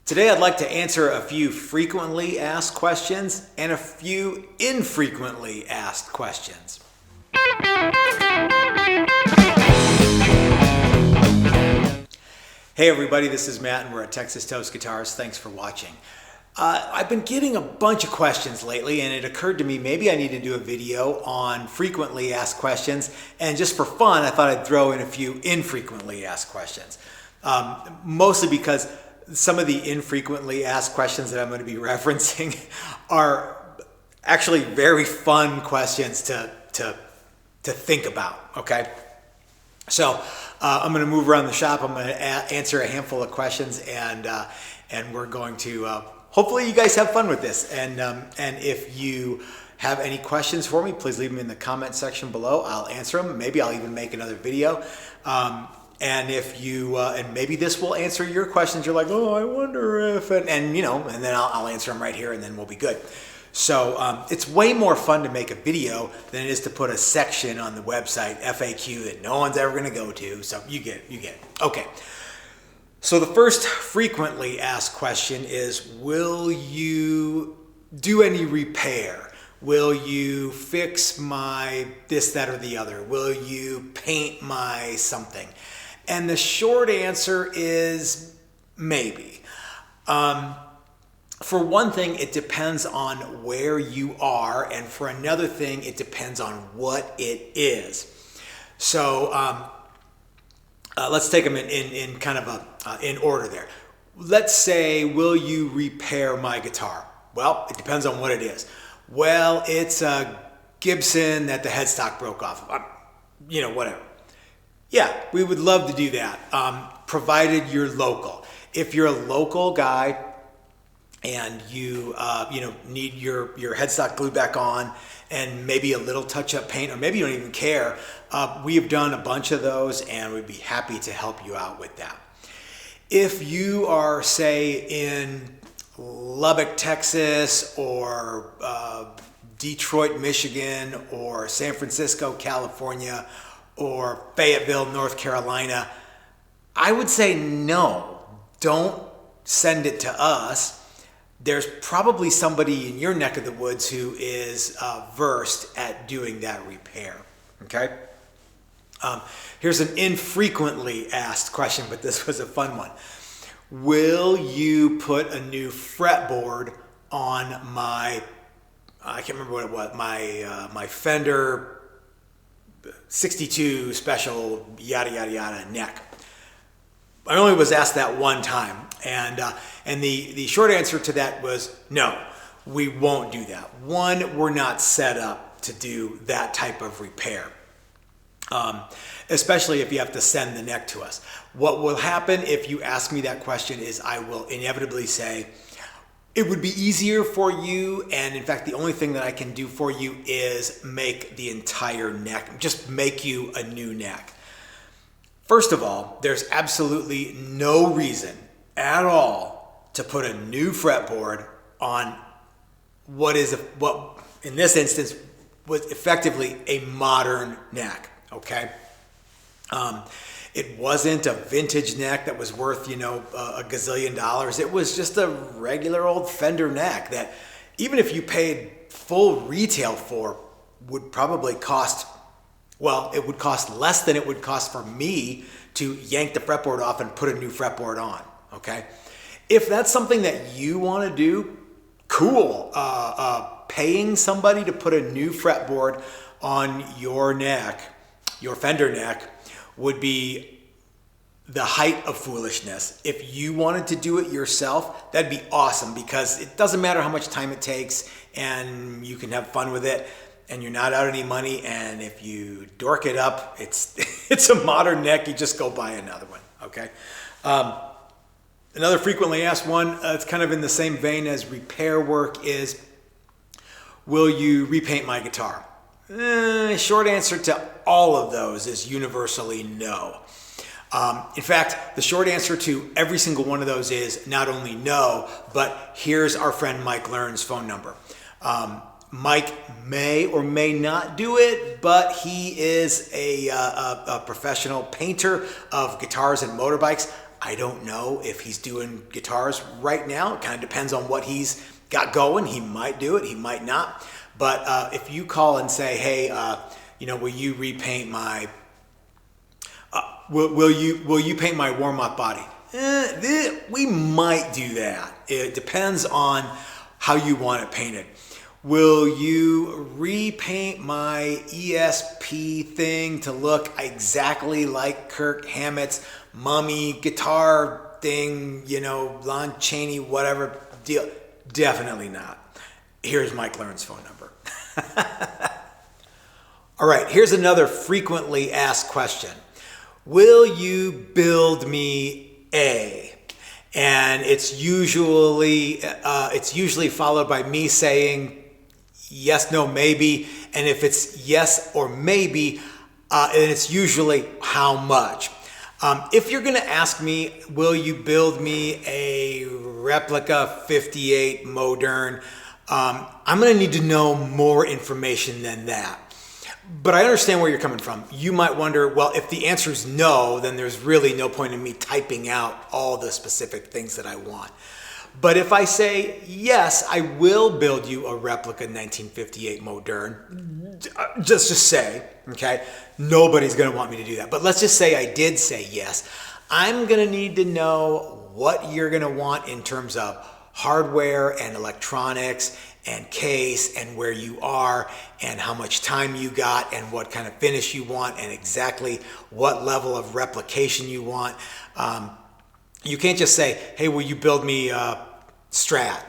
Today I'd like to answer a few frequently asked questions and a few infrequently asked questions. Hey everybody, this is Matt and we're at Texas Toast Guitars. Thanks for watching. I've been getting a bunch of questions lately and it occurred to me maybe I need to do a video on frequently asked questions, and just for fun I thought I'd throw in a few infrequently asked questions. Mostly because some of the infrequently asked questions that I'm going to be referencing are actually very fun questions to think about, okay? So I'm going to move around the shop. I'm going to answer a handful of questions, and we're going to hopefully you guys have fun with this. And if you have any questions for me, please leave them in the comment section below. I'll answer them. Maybe I'll even make another video. And if you, and maybe this will answer your questions. You're like, oh, I wonder if, and you know, and then I'll answer them right here and then we'll be good. So it's way more fun to make a video than it is to put a section on the website, FAQ, that no one's ever going to go to. So you get it. Okay. So the first frequently asked question is, will you do any repair? Will you fix my this, that, or the other? Will you paint my something? And the short answer is maybe. For one thing, it depends on where you are, and for another thing, it depends on what it is. So let's take them in kind of in order there. Let's say, will you repair my guitar? Well, it depends on what it is. Well, it's a Gibson that the headstock broke off. You know, whatever. Yeah, we would love to do that, provided you're local. If you're a local guy and you need your headstock glued back on and maybe a little touch-up paint, or maybe you don't even care, we have done a bunch of those and we'd be happy to help you out with that. If you are, say, in Lubbock, Texas, or Detroit, Michigan, or San Francisco, California, or Fayetteville, North Carolina, I would say no, don't send it to us. There's probably somebody in your neck of the woods who is versed at doing that repair, okay? Here's an infrequently asked question, but this was a fun one. Will you put a new fretboard on my, I can't remember what it was, my Fender 62 special yada yada yada neck? I only was asked that one time, and the short answer to that was no, we won't do that. One, we're not set up to do that type of repair, especially if you have to send the neck to us. What will happen if you ask me that question is I will inevitably say, it would be easier for you, and in fact the only thing that I can do for you is make the entire neck, just make you a new neck. First of all, there's absolutely no reason at all to put a new fretboard on what in this instance was effectively a modern neck, okay? It wasn't a vintage neck that was worth, a gazillion dollars. It was just a regular old Fender neck that even if you paid full retail for would probably cost, well, it would cost less than it would cost for me to yank the fretboard off and put a new fretboard on, okay? If that's something that you want to do, cool. Paying somebody to put a new fretboard on your neck, your Fender neck, would be the height of foolishness. If you wanted to do it yourself, that'd be awesome, because it doesn't matter how much time it takes and you can have fun with it and you're not out any money, and if you dork it up, it's a modern neck, you just go buy another one, okay? Another frequently asked one, it's kind of in the same vein as repair work, is, will you repaint my guitar? Short answer to all of those is universally no. In fact, the short answer to every single one of those is not only no, but here's our friend Mike Learn's phone number. Mike may or may not do it, but he is a professional painter of guitars and motorbikes. I don't know if he's doing guitars right now. It kind of depends on what he's got going. He might do it, he might not. But if you call and say, hey, will you repaint my, will you paint my warm-up body? We might do that. It depends on how you want it painted. Will you repaint my ESP thing to look exactly like Kirk Hammett's mummy guitar thing, Lon Chaney, whatever deal? Definitely not. Here's Mike Learn's phone number. All right, here's another frequently asked question. Will you build me a? And it's usually followed by me saying yes, no, maybe. And if it's yes or maybe, and it's usually how much. If you're going to ask me, will you build me a Replica 58 Modern, I'm going to need to know more information than that. But I understand where you're coming from. You might wonder, well, if the answer is no, then there's really no point in me typing out all the specific things that I want. But if I say, yes, I will build you a Replica 1958 Modern, just say, okay, nobody's going to want me to do that. But let's just say I did say yes. I'm going to need to know what you're going to want in terms of hardware and electronics and case and where you are and how much time you got and what kind of finish you want and exactly what level of replication you want. You can't just say, hey, will you build me a Strat?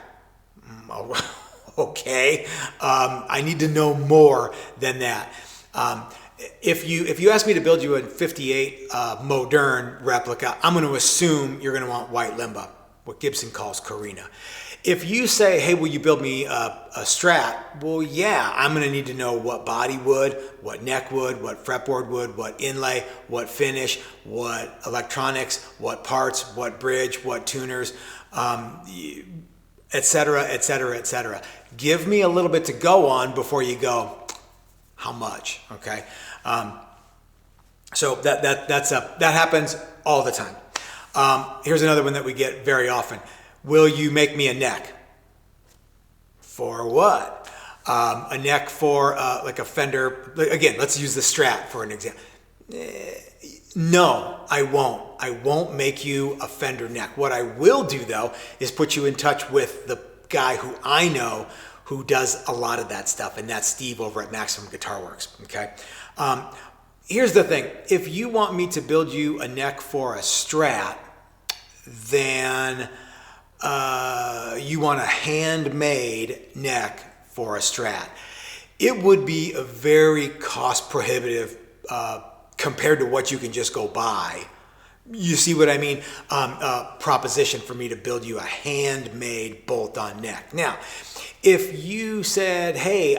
Okay. I need to know more than that. If you ask me to build you a 58 Modern Replica, I'm going to assume you're going to want white Limba, what Gibson calls Carina. If you say, hey, will you build me a Strat? Well, yeah, I'm going to need to know what body wood, what neck wood, what fretboard wood, what inlay, what finish, what electronics, what parts, what bridge, what tuners, et cetera, et cetera, et cetera. Give me a little bit to go on before you go, how much, okay? So that happens all the time. Here's another one that we get very often. Will you make me a neck? For what? A neck for like a Fender. Again, let's use the Strat for an example. No, I won't. I won't make you a Fender neck. What I will do, though, is put you in touch with the guy who I know who does a lot of that stuff, and that's Steve over at Maximum Guitar Works. Okay. Here's the thing. If you want me to build you a neck for a Strat, then you want a handmade neck for a Strat. It would be a very cost prohibitive compared to what you can just go buy. You see what I mean? Proposition for me to build you a handmade bolt-on neck. Now, if you said, hey,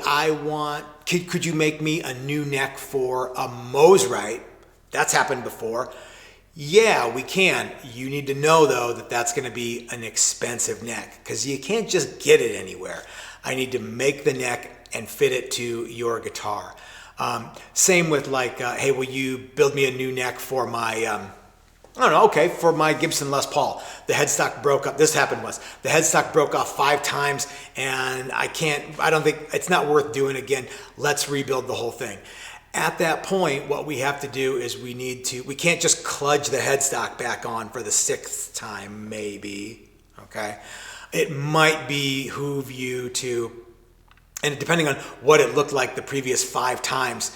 could you make me a new neck for a Mosrite? That's happened before. Yeah, we can. You need to know, though, that that's going to be an expensive neck because you can't just get it anywhere. I need to make the neck and fit it to your guitar. Same with like, hey, will you build me a new neck for my, for my Gibson Les Paul. The headstock broke up. This happened once. The headstock broke off 5 times and I don't think it's not worth doing again. Let's rebuild the whole thing. At that point, what we have to do is we can't just kludge the headstock back on for the 6th time, maybe, okay? It might behoove you to, and depending on what it looked like the previous 5 times,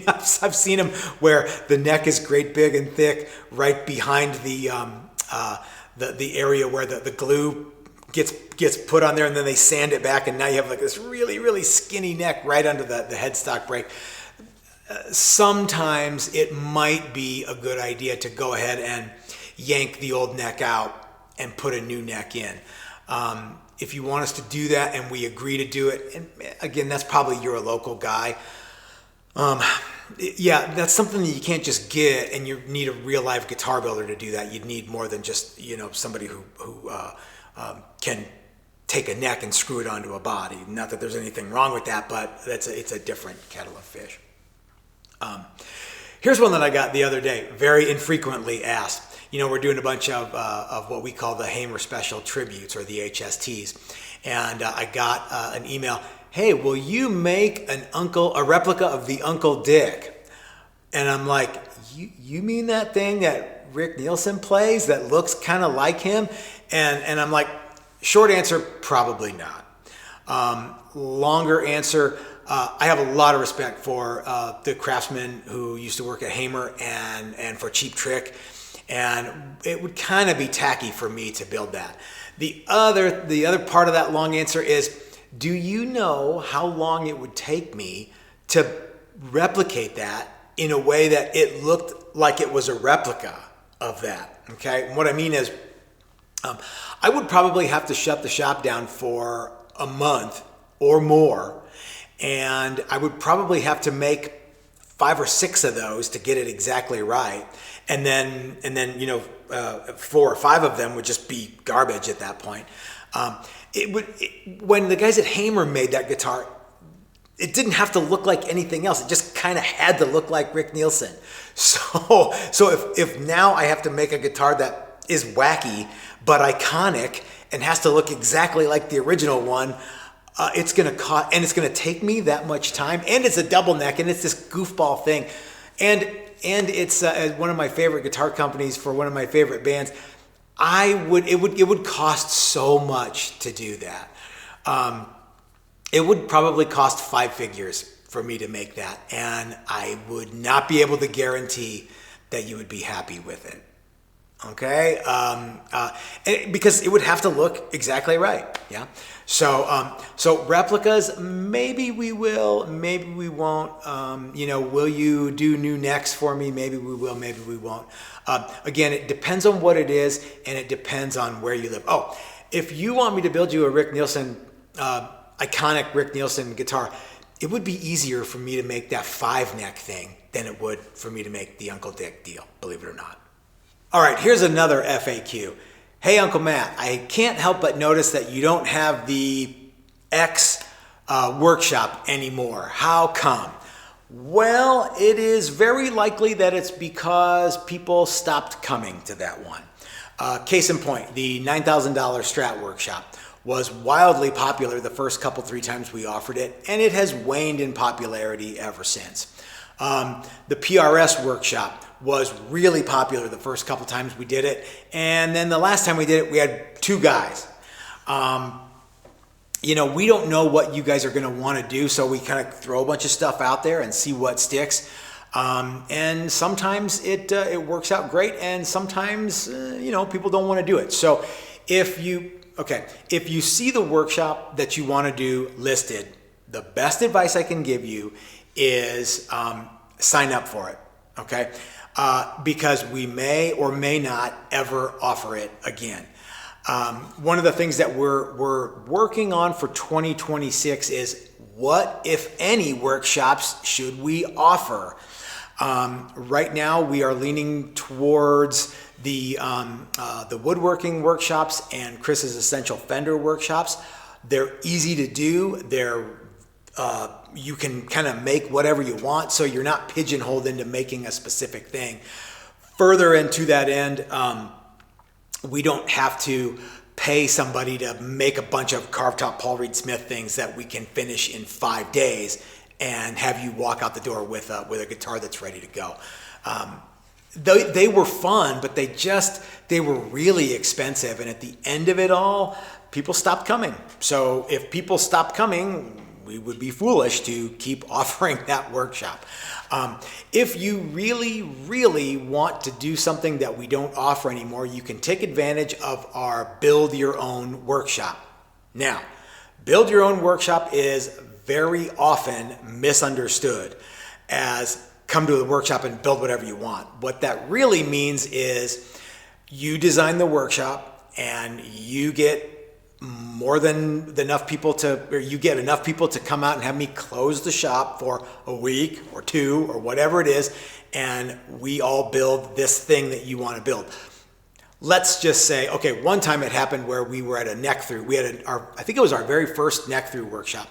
I've seen them where the neck is great big and thick right behind the area where the glue gets put on there and then they sand it back and now you have like this really, really skinny neck right under the headstock break. Sometimes it might be a good idea to go ahead and yank the old neck out and put a new neck in. If you want us to do that and we agree to do it, and again, that's probably you're a local guy. Yeah, that's something that you can't just get, and you need a real live guitar builder to do that. You'd need more than just somebody who can take a neck and screw it onto a body. Not that there's anything wrong with that, but it's a different kettle of fish. Here's one that I got the other day, very infrequently asked. we're doing a bunch of what we call the Hamer Special Tributes, or the HSTs. And I got an email, hey, will you make a replica of the Uncle Dick? And I'm like, you mean that thing that Rick Nielsen plays that looks kind of like him? And I'm like, short answer, probably not. Longer answer, I have a lot of respect for the craftsmen who used to work at Hamer and for Cheap Trick, and it would kind of be tacky for me to build that. The other part of that long answer is, do you know how long it would take me to replicate that in a way that it looked like it was a replica of that? Okay, and what I mean is, I would probably have to shut the shop down for a month or more, and I would probably have to make 5 or 6 of those to get it exactly right, and then 4 or 5 of them would just be garbage at that point. When the guys at Hamer made that guitar, it didn't have to look like anything else. It just kind of had to look like Rick Nielsen. So if now I have to make a guitar that is wacky but iconic and has to look exactly like the original one, it's going to cost, and it's going to take me that much time, and it's a double neck, and it's this goofball thing, and it's one of my favorite guitar companies for one of my favorite bands. It would cost so much to do that. It would probably cost 5 figures for me to make that, and I would not be able to guarantee that you would be happy with it. Okay, because it would have to look exactly right. Yeah. So replicas, maybe we will, maybe we won't. Will you do new necks for me? Maybe we will, maybe we won't. Again, it depends on what it is, and it depends on where you live. Oh, if you want me to build you a Rick Nielsen, iconic Rick Nielsen guitar, it would be easier for me to make that 5-neck thing than it would for me to make the Uncle Dick deal, believe it or not. All right, here's another FAQ. Hey, Uncle Matt, I can't help but notice that you don't have the X workshop anymore. How come? Well, it is very likely that it's because people stopped coming to that one. Case in point, the $9,000 Strat workshop was wildly popular the first 3 times we offered it, and it has waned in popularity ever since. The PRS workshop was really popular the first couple times we did it, and then the last time we did it, we had 2 guys. We don't know what you guys are going to want to do, so we kind of throw a bunch of stuff out there and see what sticks. And sometimes it works out great, and sometimes people don't want to do it. So if you see the workshop that you want to do listed, the best advice I can give you is sign up for it. Okay. Because we may or may not ever offer it again. One of the things that we're working on for 2026 is, what, if any, workshops should we offer? Right now, we are leaning towards the woodworking workshops and Chris's Essential Fender workshops. They're easy to do. You can kind of make whatever you want, so you're not pigeonholed into making a specific thing. Further into that end, we don't have to pay somebody to make a bunch of carved top Paul Reed Smith things that we can finish in 5 days and have you walk out the door with a guitar that's ready to go. They were fun, but they were really expensive, and at the end of it all, people stopped coming. So if people stopped coming, we would be foolish to keep offering that workshop. If you really, really want to do something that we don't offer anymore, you can take advantage of our Build Your Own workshop. Now, Build Your Own workshop is very often misunderstood as come to the workshop and build whatever you want. What that really means is you design the workshop and you get enough people to come out and have me close the shop for a week or 2 or whatever it is, and we all build this thing that you want to build. Let's just say, okay, one time it happened where we were at a neck through. We had I think it was our very first neck through workshop,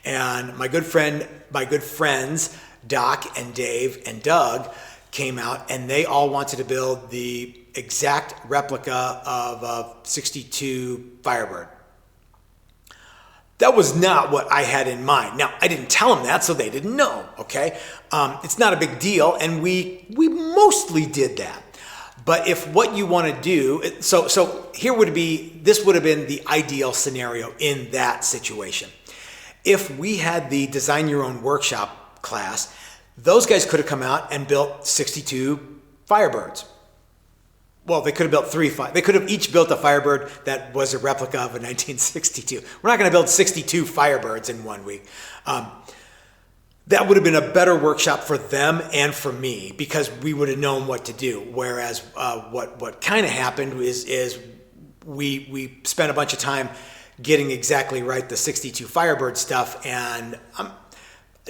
and my good friends Doc and Dave and Doug came out, and they all wanted to build the exact replica of a 62 Firebird. That was not what I had in mind. Now, I didn't tell them that, so they didn't know, okay? It's not a big deal, and we mostly did that. But if what you want to do, so here would be, this would have been the ideal scenario in that situation. If we had the design your own workshop class, those guys could have come out and built 62 Firebirds. Well, they could have built they could have each built a Firebird that was a replica of a 1962. We're not going to build 62 Firebirds in 1 week. That would have been a better workshop for them and for me because we would have known what to do. Whereas what kind of happened is we spent a bunch of time getting exactly right the 62 Firebird stuff, and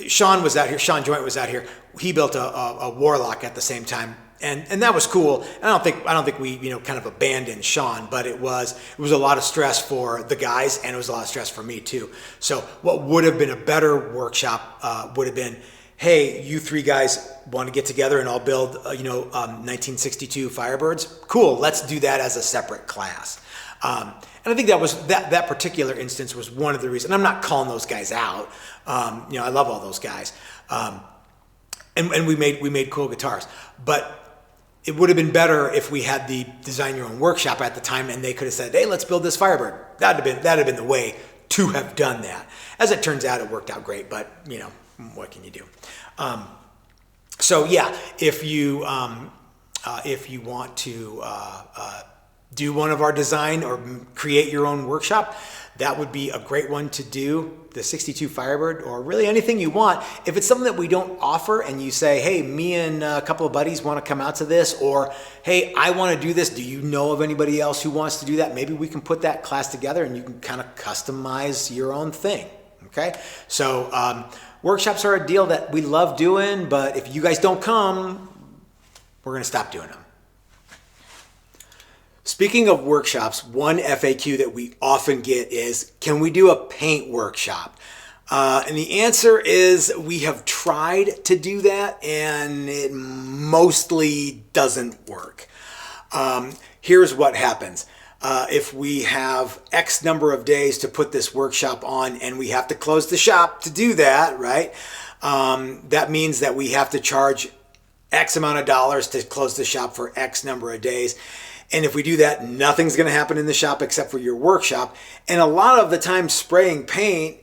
Sean was out here. Sean Joint was out here. He built a Warlock at the same time. And that was cool. And I don't think we kind of abandoned Sean, but it was a lot of stress for the guys, and it was a lot of stress for me too. So what would have been a better workshop would have been, hey, you three guys want to get together and I'll build 1962 Firebirds. Cool, let's do that as a separate class. And I think that particular instance was one of the reasons. I'm not calling those guys out. I love all those guys. And we made cool guitars, but it would have been better if we had the design your own workshop at the time, and they could have said, "Hey, let's build this Firebird." That'd have been the way to have done that. As it turns out, it worked out great, but what can you do? So yeah, if you want to do one of our design or create your own workshop, that would be a great one to do, the 62 Firebird, or really anything you want. If it's something that we don't offer and you say, hey, me and a couple of buddies want to come out to this, or hey, I want to do this, do you know of anybody else who wants to do that? Maybe we can put that class together and you can kind of customize your own thing, okay? So workshops are a deal that we love doing, but if you guys don't come, we're going to stop doing them. Speaking of workshops, one FAQ that we often get is, can we do a paint workshop? And the answer is we have tried to do that and it mostly doesn't work. Here's what happens. If we have X number of days to put this workshop on and we have to close the shop to do that, right? That means that we have to charge X amount of dollars to close the shop for X number of days. And if we do that, nothing's going to happen in the shop except for your workshop. And a lot of the time spraying paint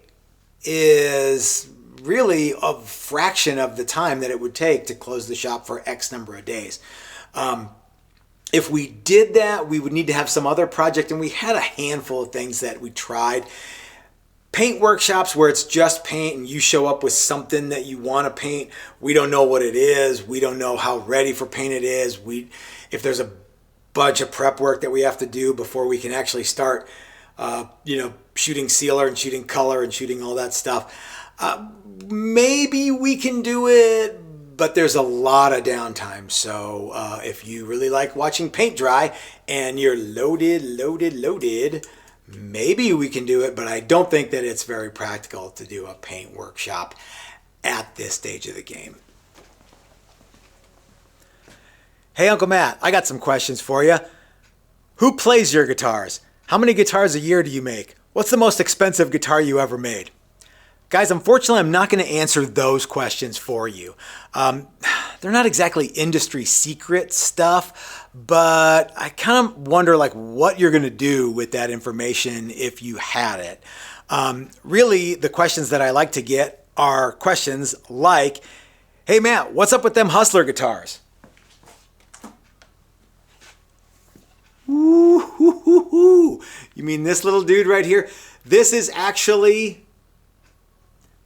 is really a fraction of the time that it would take to close the shop for X number of days. If we did that, we would need to have some other project, and we had a handful of things that we tried. Paint workshops where it's just paint and you show up with something that you want to paint. We don't know what it is. We don't know how ready for paint it is. If there's a bunch of prep work that we have to do before we can actually start, shooting sealer and shooting color and shooting all that stuff. Maybe we can do it, but there's a lot of downtime. So if you really like watching paint dry and you're loaded, maybe we can do it, but I don't think that it's very practical to do a paint workshop at this stage of the game. Hey, Uncle Matt, I got some questions for you. Who plays your guitars? How many guitars a year do you make? What's the most expensive guitar you ever made? Guys, unfortunately, I'm not going to answer those questions for you. They're not exactly industry secret stuff, but I kind of wonder what you're going to do with that information if you had it. Really, the questions that I like to get are questions like, hey, Matt, what's up with them Hustler guitars? Ooh, you mean this little dude right here? This is actually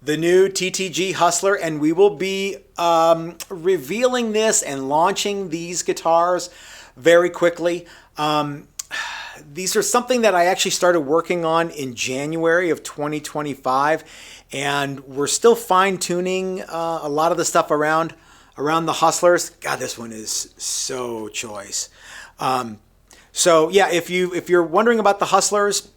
the new TTG Hustler, and we will be revealing this and launching these guitars very quickly. These are something that I actually started working on in January of 2025, and we're still fine-tuning a lot of the stuff around the Hustlers. God, this one is so choice. So yeah, if you're wondering about the Hustlers,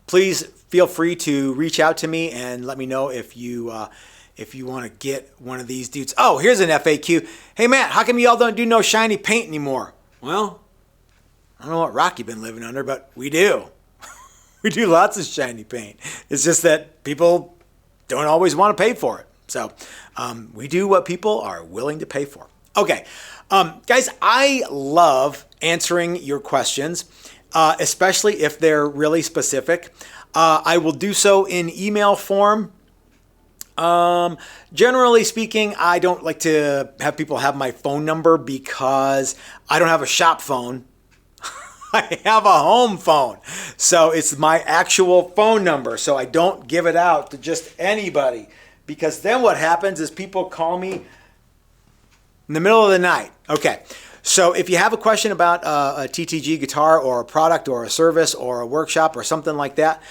please feel free to reach out to me and let me know if you want to get one of these dudes. Oh, here's an FAQ. Hey Matt, how come y'all don't do no shiny paint anymore? Well, I don't know what rock you've been living under, but we do. We do lots of shiny paint. It's just that people don't always want to pay for it. So we do what people are willing to pay for. Okay, guys, I love answering your questions, especially if they're really specific. I will do so in email form. Generally speaking, I don't like to have people have my phone number because I don't have a shop phone. I have a home phone. So it's my actual phone number. So I don't give it out to just anybody, because then what happens is people call me in the middle of the night. Okay. So if you have a question about a TTG guitar or a product or a service or a workshop or something like that,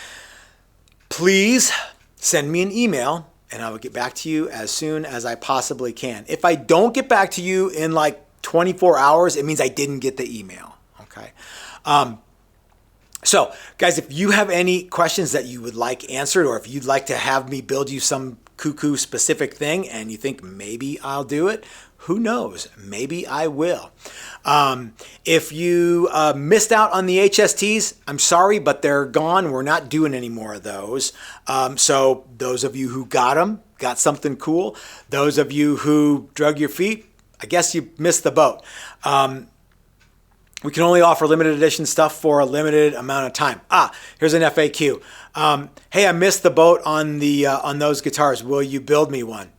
please send me an email and I will get back to you as soon as I possibly can. If I don't get back to you in like 24 hours, it means I didn't get the email. Okay. So guys, if you have any questions that you would like answered, or if you'd like to have me build you some cuckoo specific thing and you think maybe I'll do it, who knows? Maybe I will. If you missed out on the HSTs, I'm sorry, but they're gone. We're not doing any more of those. So those of you who got them, got something cool. Those of you who drug your feet, I guess you missed the boat. We can only offer limited edition stuff for a limited amount of time. Here's an FAQ. Hey, I missed the boat on the on those guitars. Will you build me one?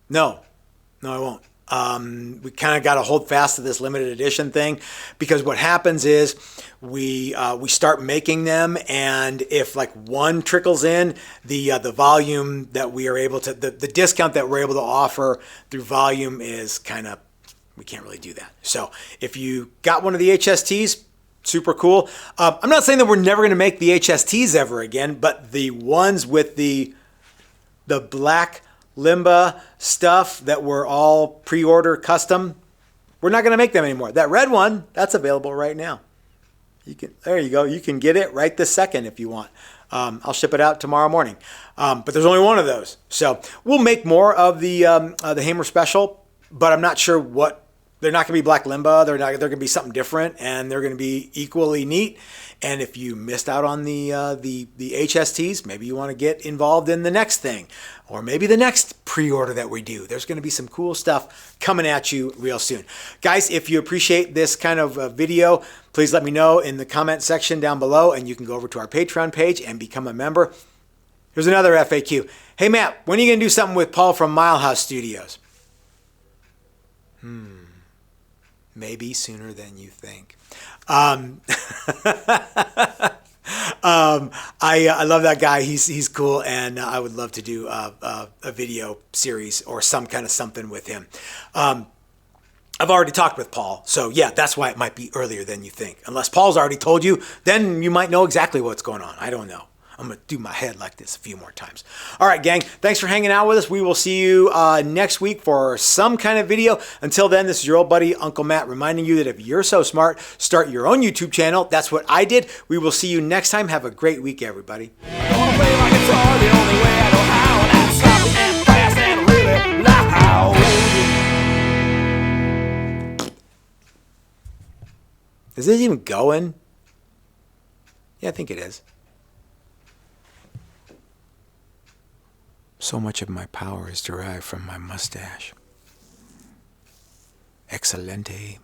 No, I won't. We kind of got to hold fast to this limited edition thing, because what happens is we start making them, and if like one trickles in, the volume that we are able to, the discount that we're able to offer through volume is kind of, we can't really do that. So if you got one of the HSTs, super cool. I'm not saying that we're never going to make the HSTs ever again, but the ones with the black Limba stuff that were all pre-order custom, we're not going to make them anymore. That red one, that's available right now. There you go. You can get it right this second if you want. I'll ship it out tomorrow morning. But there's only one of those. So we'll make more of the Hamer Special, but I'm not sure what. They're not going to be black Limba. They're going to be something different, and they're going to be equally neat. And if you missed out on the HSTs, maybe you want to get involved in the next thing, or maybe the next pre-order that we do. There's going to be some cool stuff coming at you real soon. Guys, if you appreciate this kind of video, please let me know in the comment section down below, and you can go over to our Patreon page and become a member. Here's another FAQ. Hey, Matt, when are you going to do something with Paul from Milehouse Studios? Maybe sooner than you think. I love that guy. He's cool, and I would love to do a video series or some kind of something with him. I've already talked with Paul, so yeah, that's why it might be earlier than you think. Unless Paul's already told you, then you might know exactly what's going on. I don't know. I'm going to do my head like this a few more times. All right, gang. Thanks for hanging out with us. We will see you next week for some kind of video. Until then, this is your old buddy, Uncle Matt, reminding you that if you're so smart, start your own YouTube channel. That's what I did. We will see you next time. Have a great week, everybody. Is this even going? Yeah, I think it is. So much of my power is derived from my mustache. Excelente.